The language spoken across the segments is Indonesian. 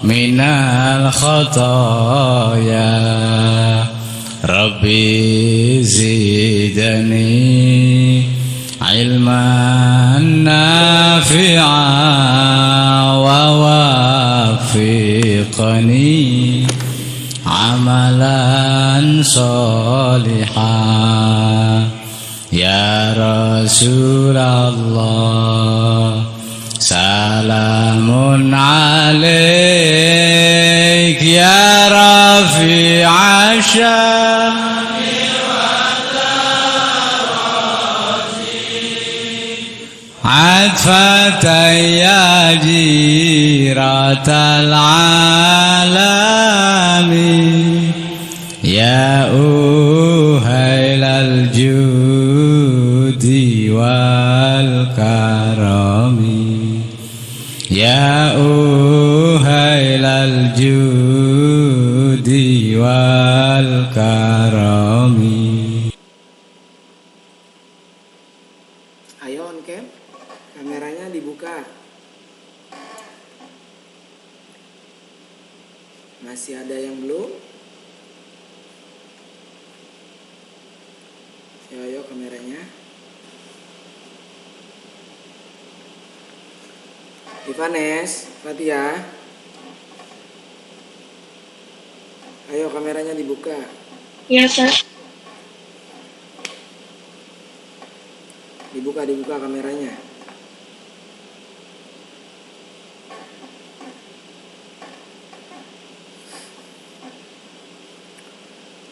من الخطايا ربي زدني علما نافعا ووفقني عملا صالحا يا رسول الله سلام عليك يا رفيع الشان عطفة يا جيرة العالم يا أهيل الجود والكرم يا أهيل الجود والكرم. Ayo on cam, kameranya dibuka. Masih ada yang belum? Ayo kameranya. Ivanes, Fatia. Ayo kameranya dibuka. Iya, Sir. Dibuka kameranya.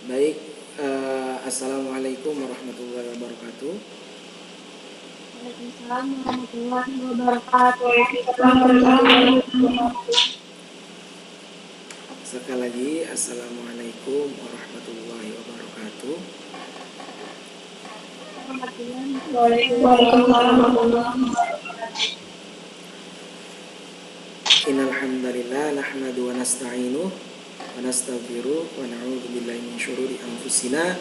Baik, assalamualaikum warahmatullahi wabarakatuh. Waalaikumsalam warahmatullahi wabarakatuh. Sekali lagi, assalamualaikum warahmatullahi wabarakatuh. Waalaikumsalam warahmatullahi wabarakatuh. Innal hamdalillah nahmadu wa nasta'inuh wa nastaghfiruh wa na'udzu billahi min syururi anfusina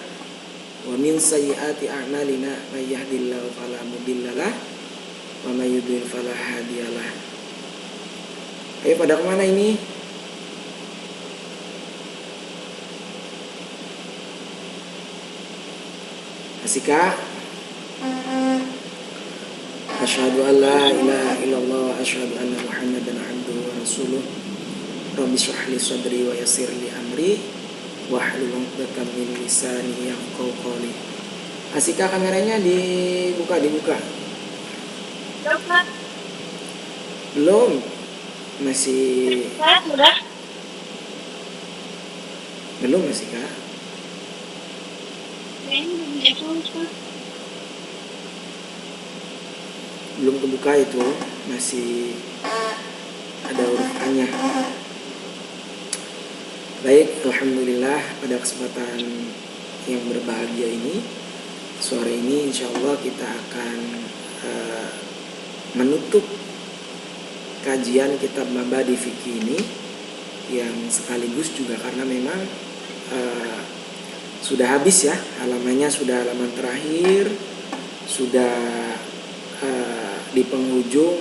wa min sayyiati a'malina may yahdihillahu fala mudhillalah wa may yudhlil fala hadiyalah. Ayo pada kemana ini? Asika? Asyhadu an la ilaha illallah wa asyhadu anna Muhammadan abduhu wa rasuluh. Rabbi shrah li sadri wa yassir li amri wahlul 'uqdatam min lisani yafqahu qawli. Asika kameranya dibuka. Belum. Masih belum Asika. Belum kebuka itu, masih ada urutannya. Baik, alhamdulillah pada kesempatan yang berbahagia ini, sore ini insya Allah kita akan menutup kajian kitab Mabadi Fikih ini, yang sekaligus juga karena memang sudah habis ya, halamannya sudah halaman terakhir, sudah di penghujung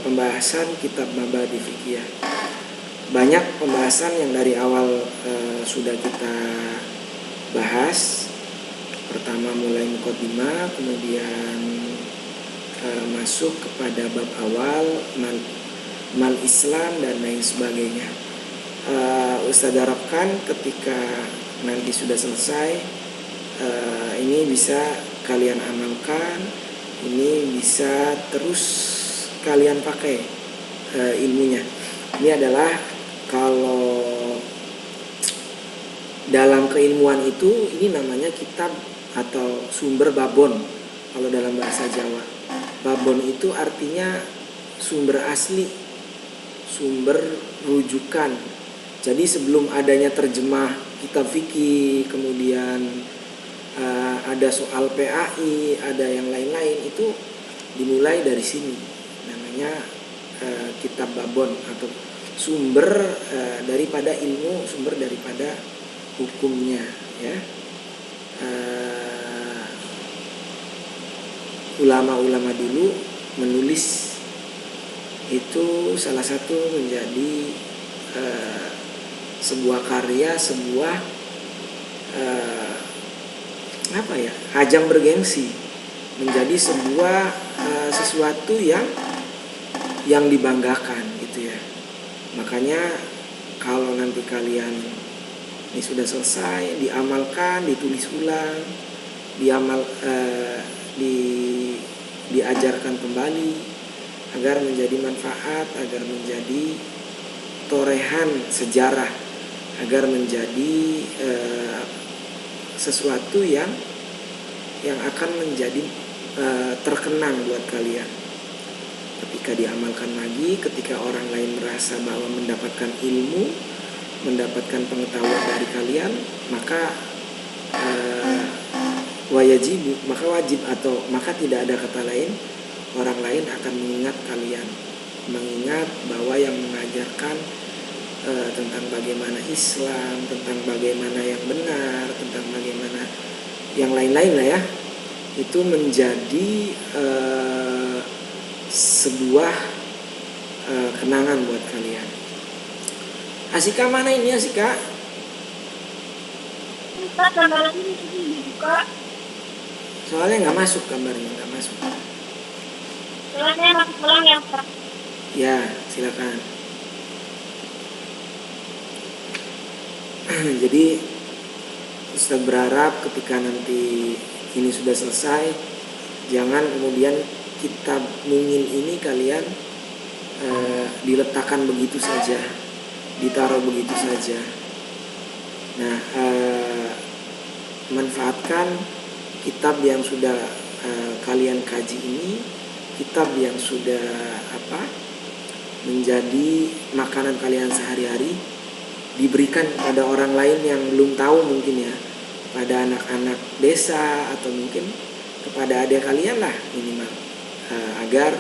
pembahasan kitab Mabadi Fikih. Banyak pembahasan yang dari awal sudah kita bahas. Pertama mulai muqaddimah, kemudian masuk kepada bab awal mal Islam dan lain sebagainya. Ustaz harapkan ketika nanti sudah selesai, ini bisa kalian amalkan, ini bisa terus kalian pakai ilmunya. Ini adalah kalau dalam keilmuan itu, ini namanya kitab atau sumber babon kalau dalam bahasa Jawa. Babon itu artinya sumber asli, sumber rujukan. Jadi sebelum adanya terjemah kitab fikih, kemudian ada soal PAI, ada yang lain-lain, itu dimulai dari sini. Namanya kitab babon atau sumber daripada ilmu, sumber daripada hukumnya, ya. Ulama-ulama dulu menulis itu salah satu menjadi sebuah karya, sebuah ajang bergengsi, menjadi sebuah sesuatu yang dibanggakan gitu ya. Makanya kalau nanti kalian ini sudah selesai, diamalkan, ditulis ulang, diajarkan kembali agar menjadi manfaat, agar menjadi torehan sejarah, agar menjadi sesuatu yang akan menjadi terkenang buat kalian. Ketika diamalkan lagi, ketika orang lain merasa bahwa mendapatkan ilmu, mendapatkan pengetahuan dari kalian, maka wajib atau maka tidak ada kata lain, orang lain akan mengingat kalian, mengingat bahwa yang mengajarkan tentang bagaimana Islam, tentang bagaimana yang benar, tentang bagaimana yang lain-lain lah ya, itu menjadi sebuah kenangan buat kalian. Asika mana ini Asika? Pak, gambar ini dibuka. Soalnya nggak masuk gambarnya, nggak masuk. Soalnya saya masuk pulang ya Pak. Ya, silakan. Jadi Ustaz berharap ketika nanti ini sudah selesai, jangan kemudian kitab mungil ini kalian diletakkan begitu saja, ditaruh begitu saja. Nah, manfaatkan kitab yang sudah kalian kaji ini, kitab yang sudah menjadi makanan kalian sehari-hari, diberikan pada orang lain yang belum tahu mungkin ya, pada anak-anak desa atau mungkin kepada adik kalian lah minimal, agar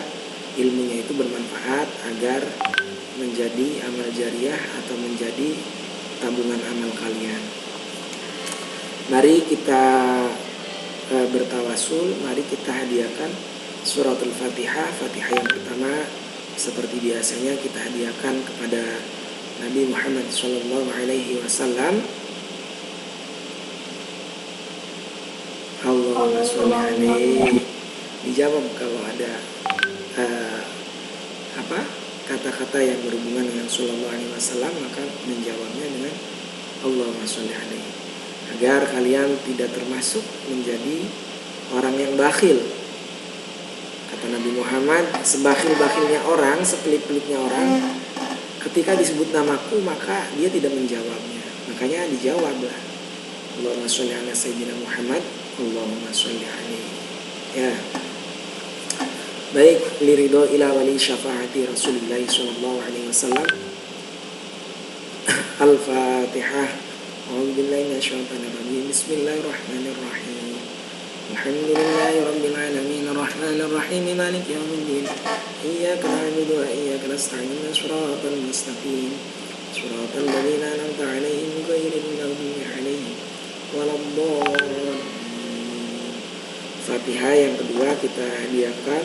ilmunya itu bermanfaat, agar menjadi amal jariah atau menjadi tabungan amal kalian. Mari kita bertawasul, mari kita hadiahkan suratul Fatihah. Fatihah yang pertama seperti biasanya kita hadiahkan kepada Nabi Muhammad SAW. Allahumma sholli alaihi. Dijawab kalau ada kata-kata yang berhubungan dengan Sallallahu Alaihi Wasallam, maka menjawabnya dengan Allahumma sholli alaihi, agar kalian tidak termasuk menjadi orang yang bakhil. Kata Nabi Muhammad, sebakhil-bakhilnya orang, sepelit-pelitnya orang, ketika disebut namaku maka dia tidak menjawabnya. Makanya dijawablah, Allahumma sholli ala sayyidina Muhammad, Allahumma sholli alaihi. Ya. Baik, liridho ila wali syafaati Rasulullah sallallahu alaihi wasallam. Al-Fatihah. A'udzubillahi minasyaitonir rajim. Bismillahirrahmanirrahim. Alhamdulillahi rabbil alamin, arrahmanir rahim, maliki yaumiddin. Iyyaka na'budu wa iyyaka nasta'in, shiratal mustaqim, shiratal ladzina an'amta 'alaihim ghairil maghdubi 'alaihim waladdallin. Fatihah yang kedua kita hadiahkan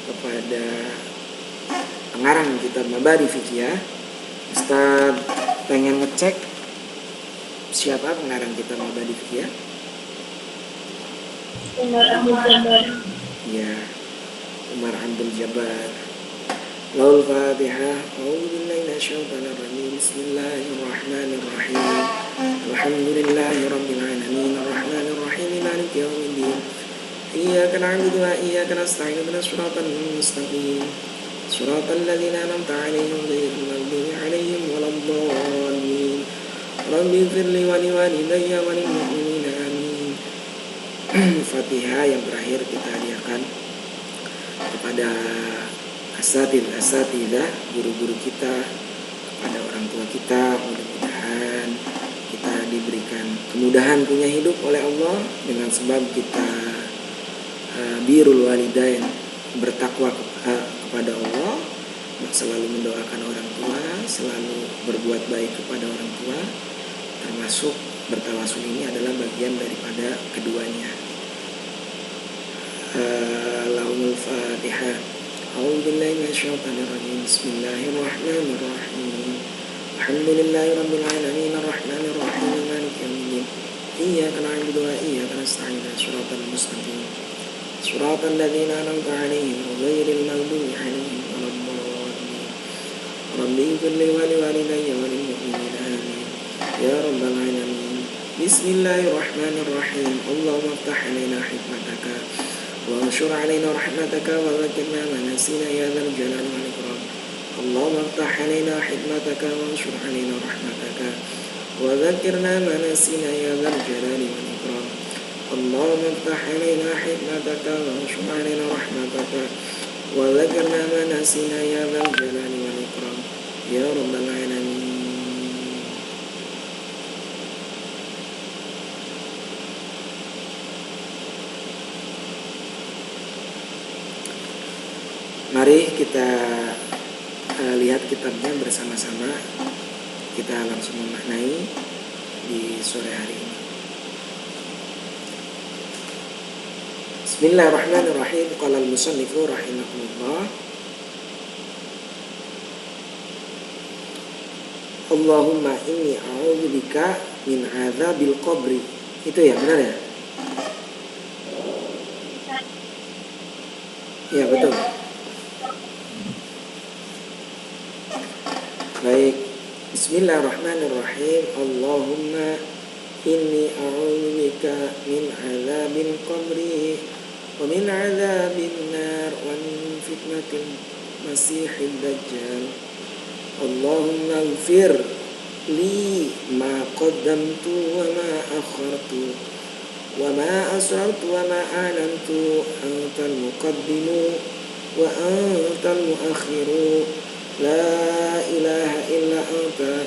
kepada pengarang kitab Mabadi Fikih. Ustaz pengen ngecek siapa pengarang kitab Mabadi Fikih? Umar Abdul Jabbar. Ya, Umar Abdul Jabbar. Laul Fatihah. A'udzubillahi minasyaitonir rajim. Bismillahirrahmanirrahim. Alhamdulillahi rabbil alamin, arrahmanir rahim, maliki yaumiddin. Iyyaka na'budu wa iyyaka nasta'in, ihdinas siratal mustaqim, siratal ladzina an'amta 'alaihim ghairil maghdubi 'alaihim waladdallin. Rabbi ighfirli wa liwalidayya wa lil mu'minina amin. Fatihah yang terakhir kita hadiahkan kepada asatidzah, guru-guru kita, kepada orang tua kita. Mudah-mudahan kita diberikan kemudahan punya hidup oleh Allah dengan sebab kita birrul walidain, bertakwa kepada Allah, selalu mendoakan orang tua, selalu berbuat baik kepada orang tua, termasuk bertawasul ini adalah bagian daripada keduanya. Lahumul Fatihah. أعوذ بالله من الشيطان الرجيم بسم الله الرحمن الرحيم الحمد لله رب العالمين الرحمن الرحيم مالك يوم الدين إياك نعبد وإياك نستعين صراط المستقيم صراط الذين أنعمت عليهم غير المغضوب عليهم ولا الضالين رب اغفر لي ولوالدي وللمؤمنين آمين يا رب العالمين بسم الله الرحمن الرحيم اللهم افتح علينا حكمتك وانشر علينا رحمتك وذكرنا ما نسينا يا ذا الجلال والإكرام اللهم افتح علينا حكمتك وانشر علينا رحمتك وذكرنا ما نسينا يا ذا الجلال والإكرام اللهم افتح علينا حكمتك وانشر علينا رحمتك وذكرنا ما نسينا يا ذا الجلال والإكرام يا رب العالمين. Mari kita lihat kitabnya bersama-sama. Kita langsung memaknai di sore hari ini. Bismillahirrahmanirrahim. Qala al-musannifu rahimahullah. Allahumma inni a'udzubika min adzabil qabri. Itu ya, benar ya? Ya, betul. Baik, bismillahirrahmanirrahim. Allahumma inni a'udzubika min adzabil qabri wa min adzabin nar wa min fitnatil masiihid dajjal. Allahumma ighfir li ma qaddamtu wa ma akhartu wa ma asrartu wa ma a'lantu antal muqaddimu wa antal muakhiru la ilaha illa anta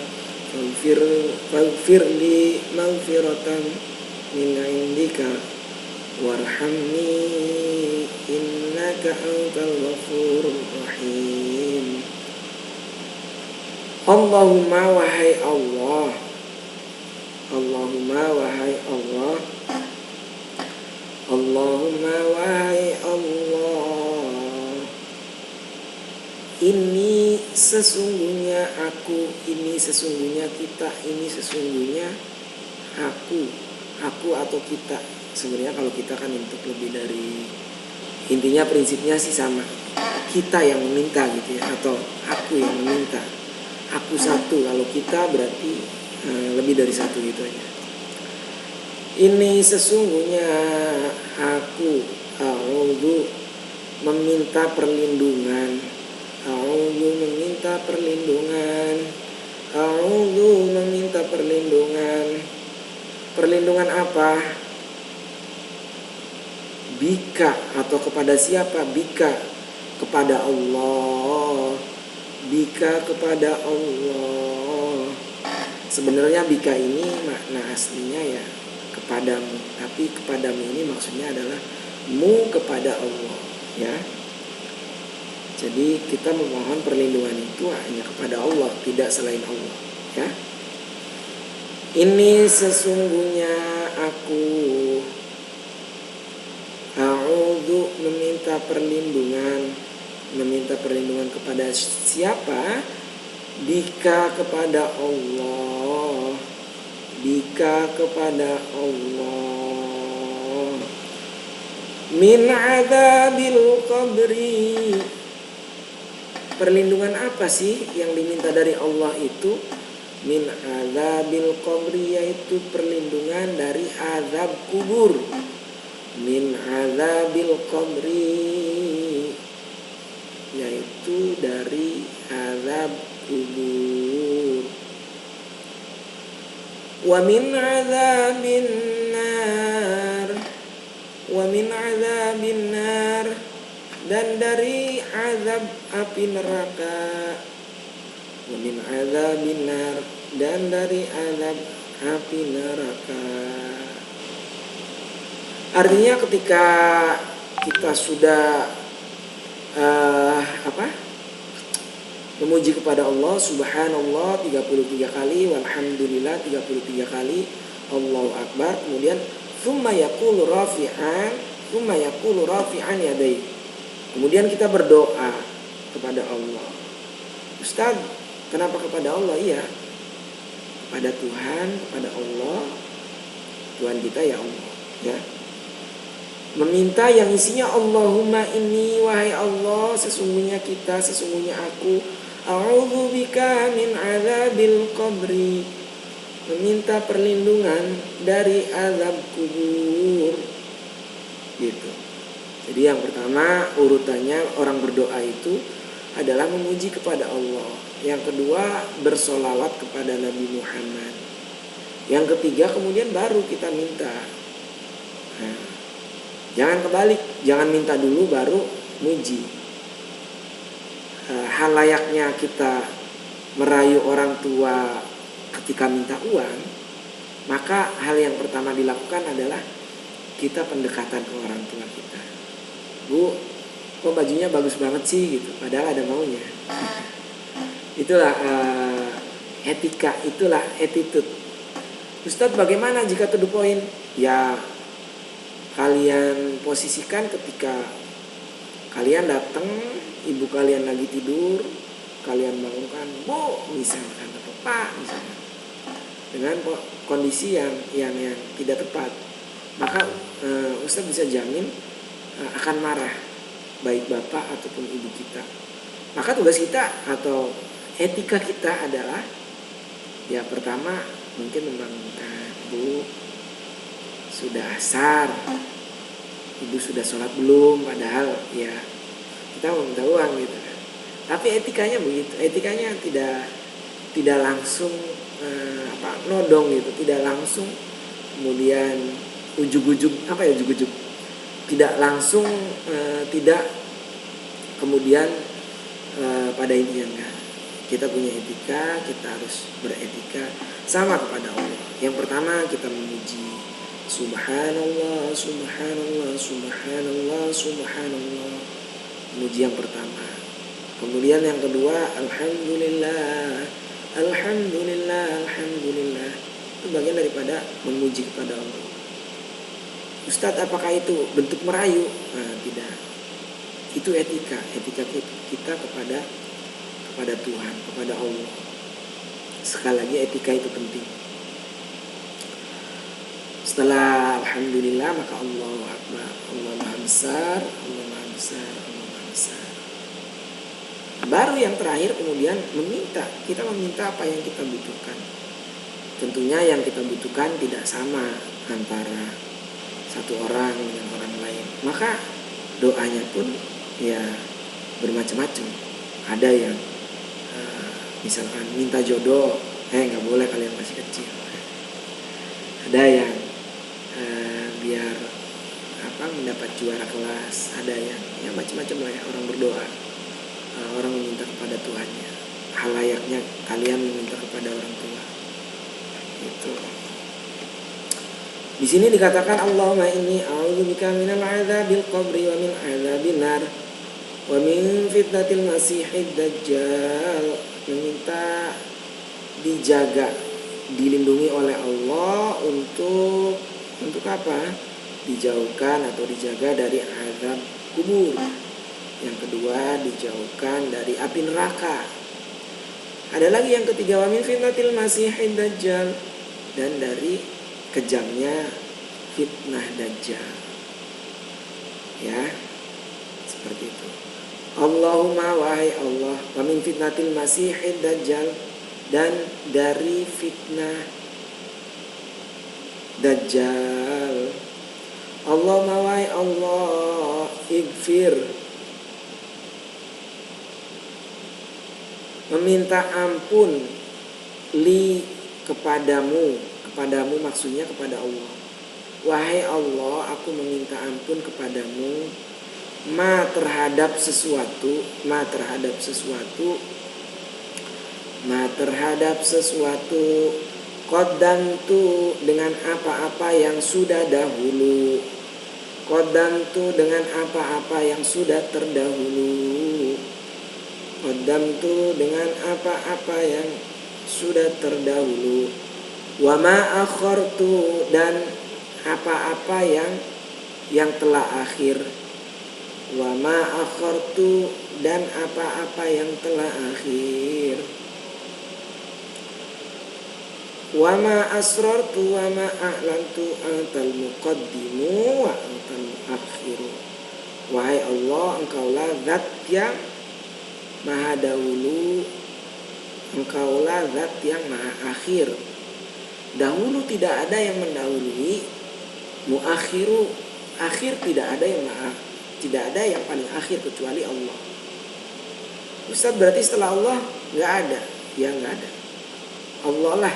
faghfir li maghfiratan min indika warhamni innaka antal ghafurur rahim. Allahumma wahai Allah, Allahumma wahai Allah, Allahumma wahai Allah. Ini sesungguhnya aku, ini sesungguhnya kita, ini sesungguhnya aku atau kita. Sebenarnya kalau kita kan untuk lebih dari, intinya prinsipnya sih sama. Kita yang meminta gitu ya, atau aku yang meminta. Aku satu, kalau kita berarti lebih dari satu gitu aja. Ini sesungguhnya aku, a'udzu meminta perlindungan, a'udzu meminta perlindungan, a'udzu meminta perlindungan. Perlindungan apa? Bika, atau kepada siapa? Bika, kepada Allah. Bika, kepada Allah. Sebenarnya bika ini makna aslinya ya kepadamu, tapi kepadamu ini maksudnya adalah mu kepada Allah ya. Jadi kita memohon perlindungan itu hanya kepada Allah, tidak selain Allah ya. Ini sesungguhnya aku, a'udzu meminta perlindungan. Meminta perlindungan kepada siapa? Bika, kepada Allah. Bika, kepada Allah. Min adzabil qabri. Perlindungan apa sih yang diminta dari Allah itu? Min adzabil qabri, yaitu perlindungan dari azab kubur. Min adzabil qabri, yaitu dari azab kubur. Wa min azabin nar, wa min azabin nar, dan dari azab api neraka. Wa min azabin nar, dan dari azab api neraka. Artinya ketika kita sudah memuji kepada Allah subhanallah 33 kali, walhamdulillah 33 kali, Allahu akbar, kemudian thumma yaqulu rafi'an yadai. Kemudian kita berdoa kepada Allah. Ustaz, kenapa kepada Allah? Iya, kepada Tuhan, kepada Allah. Tuhan kita ya Allah, ya. Meminta yang isinya Allahumma inni, wahai Allah, sesungguhnya kita, sesungguhnya aku, a'udzubika min azabil qabri, meminta perlindungan dari azab kubur. Gitu. Jadi yang pertama urutannya orang berdoa itu adalah memuji kepada Allah. Yang kedua bersolawat kepada Nabi Muhammad. Yang ketiga kemudian baru kita minta. Nah, jangan kebalik, jangan minta dulu baru muji. Hal layaknya kita merayu orang tua ketika minta uang, maka hal yang pertama dilakukan adalah kita pendekatan ke orang tua kita. Bu, kok bajunya bagus banget sih gitu, padahal ada maunya. Itulah etika, itulah attitude. Ustadz, bagaimana jika to the point? Ya, kalian posisikan ketika kalian datang, ibu kalian lagi tidur, kalian bangunkan, Bu, misalkan, atau Pak, misalkan, dengan kondisi yang tidak tepat, maka Ustadz bisa jamin akan marah, baik bapak ataupun ibu kita. Maka tugas kita atau etika kita adalah, ya pertama mungkin membangunkan, Bu, sudah asar, ibu sudah sholat belum, padahal ya kita mau minta uang gitu. Tapi etikanya begitu, etikanya tidak langsung nodong gitu, tidak langsung kemudian ujug-ujug, tidak langsung tidak kemudian pada intinya enggak. Kita punya etika, kita harus beretika sama kepada Allah. Yang pertama kita memuji, subhanallah, subhanallah, subhanallah, subhanallah. Memuji yang pertama. Kemudian yang kedua, alhamdulillah, alhamdulillah, alhamdulillah. Itu bagian daripada memuji kepada Allah. Ustadz, apakah itu bentuk merayu? Nah, tidak. Itu etika kita kepada Tuhan, kepada Allah. Sekali lagi etika itu penting. Setelah alhamdulillah maka Allahu akbar, Allah maha besar, Allah maha besar, Allah maha besar. Baru yang terakhir kemudian meminta. Kita meminta apa yang kita butuhkan. Tentunya yang kita butuhkan tidak sama antara satu orang dengan orang lain. Maka doanya pun ya bermacam-macam. Ada yang misalkan minta jodoh, nggak boleh, kalian masih kecil. Ada yang biar mendapat juara kelas. Ada yang ya macam-macam lah ya, orang berdoa. Orang meminta kepada Tuhannya. Hal layaknya kalian meminta kepada orang tua. Itu. Di sini dikatakan Allahumma inni a'udzubika minal adzabil qabri wa min adzabin nar wa min fitnatil masiihid dajjal. Meminta dijaga, dilindungi oleh Allah untuk apa? Dijauhkan atau dijaga dari azab kubur. Yang kedua, dijauhkan dari api neraka. Ada lagi yang ketiga, wa min fitnatil masiihid dajjal, dan dari kejamnya fitnah dajjal. Ya, seperti itu. Allahumma, wahai Allah, wa min fitnatil masiihid dajjal, dan dari fitnah dajjal. Allahumma, wahai Allah, ighfir, meminta ampun, li, kepadamu maksudnya kepada Allah. Wahai Allah, aku meminta ampun kepadamu terhadap sesuatu qaddamtu, dengan apa-apa yang sudah dahulu, qaddamtu, dengan apa-apa yang sudah terdahulu, qaddamtu, dengan apa-apa yang sudah terdahulu, wa ma akhartu, dan apa-apa yang telah akhir, wa ma akhartu dan apa-apa yang telah akhir, wa ma asrartu wa ma a'lantu antal muqaddimu wa antal muakhiru. Wahai Allah, engkaulah zat yang maha dahulu, engkaulah zat yang maha akhir. Dahulu tidak ada yang mendahului, muakhiru akhir tidak ada yang paling akhir kecuali Allah. Ustaz, berarti setelah Allah nggak ada? Ya nggak ada. Allah lah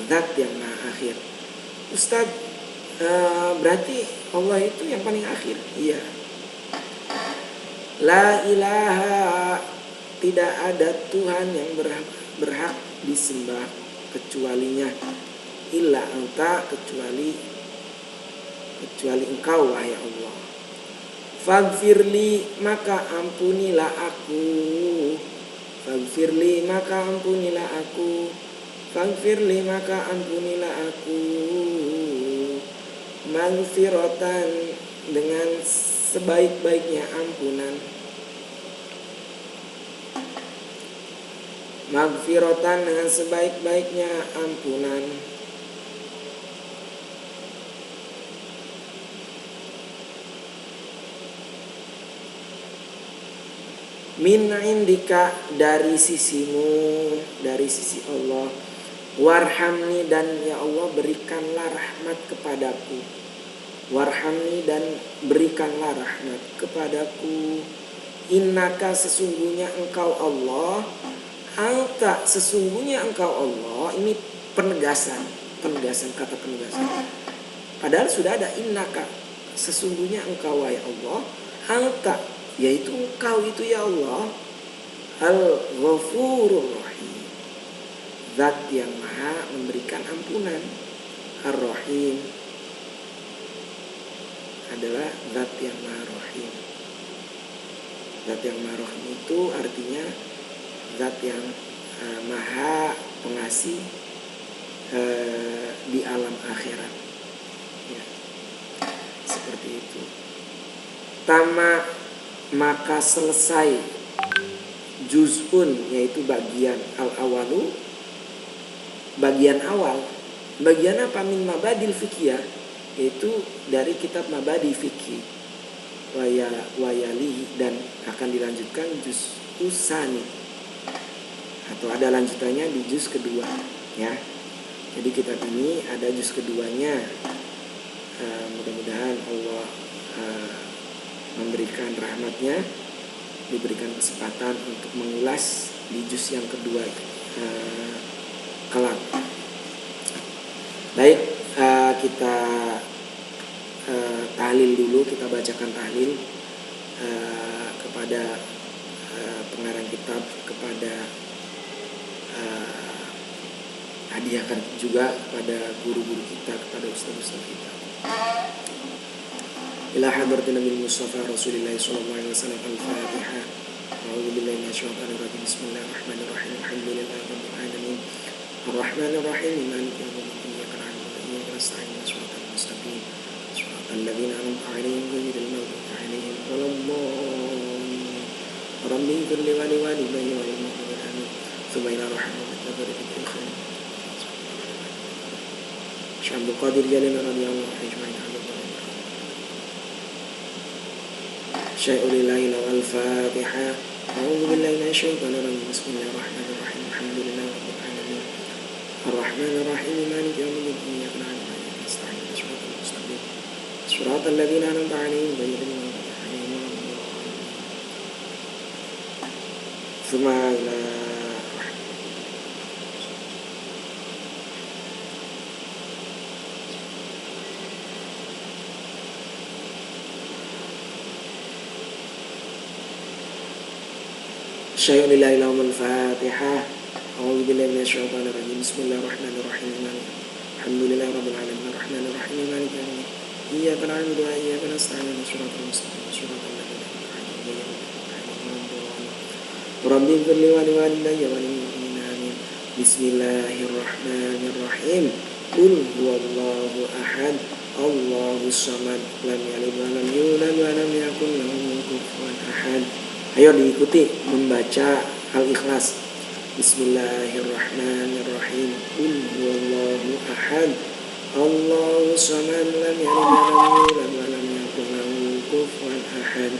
zat yang maha akhir. Ustaz, berarti Allah itu yang paling akhir? Iya. La ilaha, tidak ada Tuhan yang berhak disembah kecualinya, illa anta, kecuali engkau wahai Allah. Faghfirli, maka ampunilah aku. Faghfirli, maka ampunilah aku. Faghfirli, maka ampunilah aku. Maghfiratan, dengan sebaik-baiknya ampunan. Maghfiratan, dengan sebaik-baiknya ampunan. Min indika, dari sisimu, dari sisi Allah. Warhamni, dan ya Allah berikanlah rahmat kepadaku. Warhamni, dan berikanlah rahmat kepadaku. Innaka, sesungguhnya engkau Allah. Anta, sesungguhnya engkau Allah. Ini penegasan kata penegasan. Padahal sudah ada innaka, sesungguhnya engkau wahai Allah. Anta, yaitu engkau itu ya Allah. Al-Ghafurur Rahim, zat yang maha memberikan ampunan. Ar-Rahim adalah zat yang maha rahim. Zat yang maha rahim itu artinya zat yang maha pengasih di alam akhirat, ya, seperti itu. Tama, maka selesai, juz'un, yaitu bagian, al-awalu, bagian awal. Bagian apa? Min mabadil fikiyah, yaitu dari kitab mabadi fikih. Wayali, dan akan dilanjutkan juz usani, atau ada lanjutannya di juz kedua, ya. Jadi kitab ini ada juz keduanya. Mudah-mudahan Allah memberikan rahmatnya, diberikan kesempatan untuk mengulas di juz yang kedua kelak. Baik, kita tahlil dulu, kita bacakan tahlil kepada pengarang kitab, kepada hadiahkan juga kepada guru-guru kita, kepada ustaz-ustaz kita. Ila hadratin Nabi Mustafa Rasulullah sallallahu alaihi wasallam. Al-Fatihah. A'udzu billahi minasy syaithanir rajim. Bismillahirrahmanirrahim. Alhamdulillahi rabbil alamin. Arrahmanir rahim. Maliki yaumiddin. Iyyaka na'budu wa iyyaka nasta'in. Shiratal mustaqim. Shiratal ladzina an'amta 'alaihim ghairil maghdubi 'alaihim waladdallin. Rabbi ighfir li wa liwalidayya wa lil mu'minina amin. Tsumma ila rahmatika fil khair. Syekh Abdul Qadir Jalil radhiyallahu anhu. Syai'ulillahi al-Fatihah. A'udzu billahi minasy syaithanir rajim. Bismillahirrahmanirrahim. Alhamdulillahi rabbil alamin. Arrahmanir rahim. Maliki yaumiddin. Iyyaka na'budu wa iyyaka nasta'in. Shiratal mustaqim. Shiratal ladzina an'amta 'alaihim ghairil maghdubi 'alaihim waladdallin. Tsumma ila Syai'ulillahi al-Fatihah. A'udzu billahi minasy syaithanir rajim. Bismillahirrahmanirrahim. Alhamdulillahi rabbil alamin. Arrahmanir rahim. Maliki yaumiddin. Iyyaka na'budu wa iyyaka nasta'in. Shiratal mustaqim. Shiratal ladzina an'amta 'alaihim ghairil maghdubi 'alaihim. Rabbi ighfir li wa liwalidayya wa lil mu'minina amin. Bismillahirrahmanirrahim. Qul huwallahu ahad. Allahus samad, lam yalid wa lam yulad wa lam yakul lahu kufuwan ahad. Ayo diikuti membaca Al-Ikhlas. Bismillahirrahmanirrahim. Qul huwallahu ahad, Allahus samad, lam yalid wa lam yulad wa lam yakul lahu kufuwan ahad.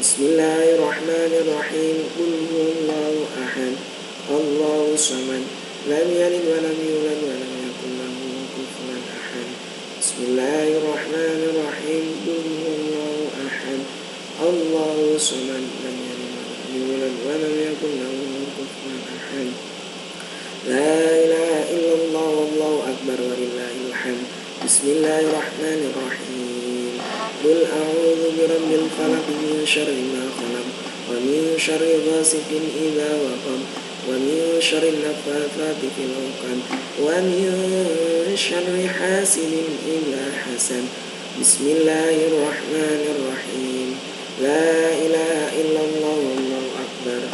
Bismillahirrahmanirrahim. Qul huwallahu ahad, Allahus samad, lam yalid wa lam yulad wa lam yakul lahu kufuwan ahad. Bismillahirrahmanirrahim. Qul huwallahu ahad, Allahus samad, lam yalid wa lam yulad wa lam yakul lahu kufuwan ahad. La ilaha illallah wallahu akbar walillahil hamd. Bismillahirrahmanirrahim. Qul a'udzu birabbil falaq min syarri ma khalaq wa min syarri ghasiqin idza waqab wa min syarri naffatsati fil 'uqad wa min syarri hasidin idza hasad. Bismillahirrahmanirrahim. La ilaha illallah wallahu akbar.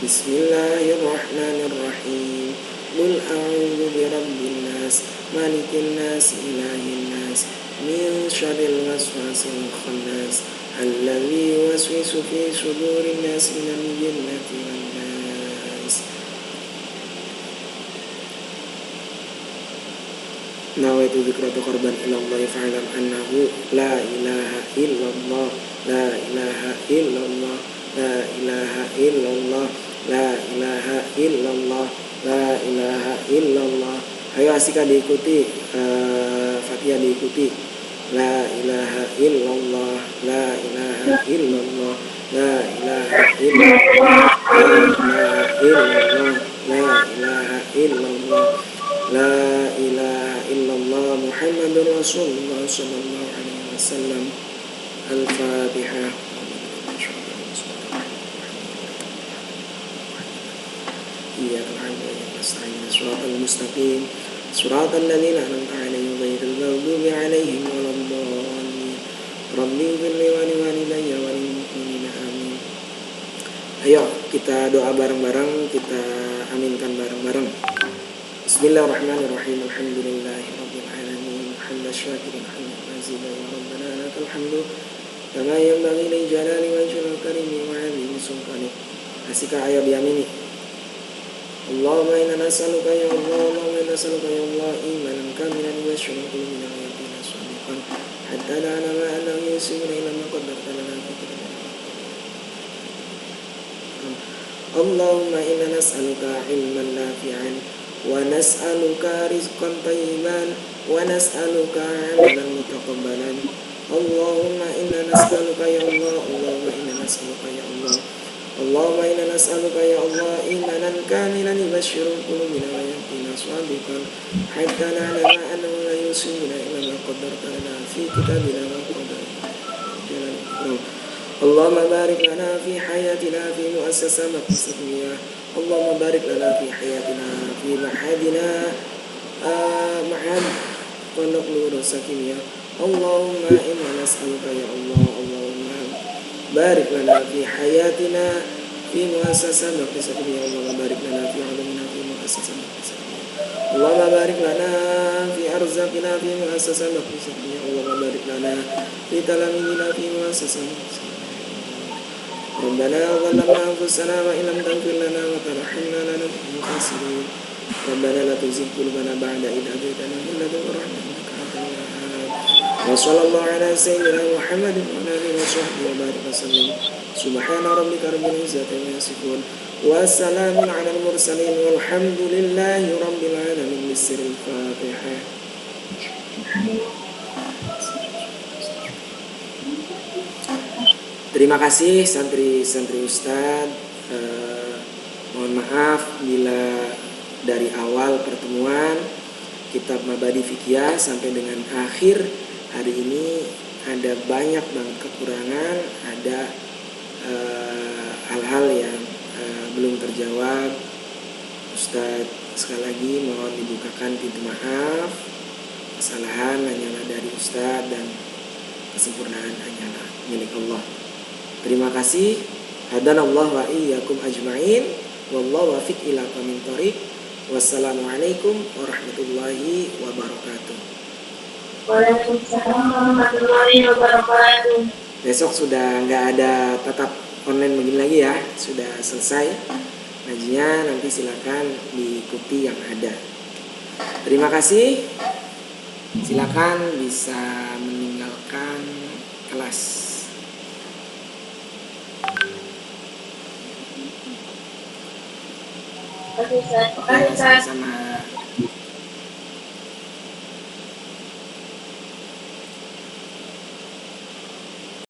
Bismillahirrahmanirrahim. Qul a'udzu birabbin nas, malikin nas, ilahin nas, min syarril waswasil khannas, alladzi yuwaswisu fi sudurin nas minal jinnati wan nas. Nawaitu dzikrata qarban ila Allah fa'lam annahu la ilaha illallah, la ilaha illallah, la ilaha illallah, la ilaha illallah, la ilaha illallah. Ayo Asika diikuti, Fatia diikuti. La ilaha illallah, la ilaha illallah, la ilaha illallah, la ilaha illallah, la ilaha illallah, Muhammadur Rasulullah sallallahu alaihi wasallam. Al-Fatihah. Iyyaka na'budu wa iyyaka nasta'in. Shiratal mustaqim. Shiratal ladzina an'amta 'alaihim ghairil maghdubi 'alaihim waladdallin. Rabbi ighfir li wa liwalidayya wa lil mu'minina amin. Ayo kita doa bareng-bareng, kita aminkan bareng-bareng. Bismillahirrahmanirrahim. Alhamdulillahirabbil alamin. Hamdan syakirin hamdan mazidan ya rabbana lakal hamdu kama yanbaghi li jalali wajhil karimi wa 'azimi sultanik. Asika ayo diamini. Allahumma inna nas'aluka ya Allah, Allahumma inna nas'aluka ya Allah imanan kamilan wa syukuran qulubina wa yaqina shadiqan hatta na'lama ma annahu yusibuna ila ma qaddarta lana fi kitabina. Allahumma inna nas'aluka ilman nafi'an wa nas'aluka rizqan tayyiban wa nas'aluka 'amalan mutaqabbalan. Allahumma inna nas'aluka ya Allah, Allahumma inna nas'aluka ya Allah, Allahumma inna nas'aluka ya Allah imanan kamilan yubashshiru qulubina wa yaqina shadiqan hatta na'lama annahu la yusibuna illa ma qaddarta lana fi kitabina wa qadar. Allahumma barik lana fi hayatina fi muassasah maqsadiyah. Allahumma barik lana fi hayatina fi ma'hadina ma'had pondok Nurul Sakinah. Allahumma inna nas'aluka ya Allah, Allahumma barik lana fi hayatina fi muassasah maqsadiyah. Ya Allah, barik lana fi ilmina fi muassasah maqsadiyah. Allahumma barik lana fi arzaqina fi muassasah maqsadiyah. Ya Allah, barik lana fi talamina fi muassasah maqsadiyah. Rabbana zalamna anfusana wa illam taghfir lana wa tarhamna lanakunanna minal khasirin. Rabbana la tuzigh qulubana ba'da idh hadaytana wa hab lana min ladunka rahmatan innaka antal wahhab. Wa sallallahu ala sayyidina Muhammadin wa ala alihi wa sahbihi wa barik wa sallim. Subhana rabbika rabbil izzati amma yasifun wa salamun ala al mursalin walhamdulillahi rabbil alamin. Bismil Fatihah. Terima kasih santri-santri Ustadz. Mohon maaf bila dari awal pertemuan kitab Mabadi Fiqhiyah sampai dengan akhir hari ini ada banyak banget kekurangan, ada hal-hal yang belum terjawab. Ustadz sekali lagi mohon dibukakan pintu maaf. Kesalahan hanyalah dari Ustadz dan kesempurnaan hanyalah milik Allah. Terima kasih. Hadanallahu wa iyyakum ajma'in. Wallahu wafiq ila aqwamit thoriq. Wassalamualaikum warahmatullahi wabarakatuh. Waalaikumsalam warahmatullahi wabarakatuh. Besok sudah nggak ada tatap online begini lagi ya, sudah selesai ngajinya. Nanti silakan diikuti yang ada. Terima kasih. Silakan bisa meninggalkan kelas. Oke, Ustaz. Ya, sama-sama.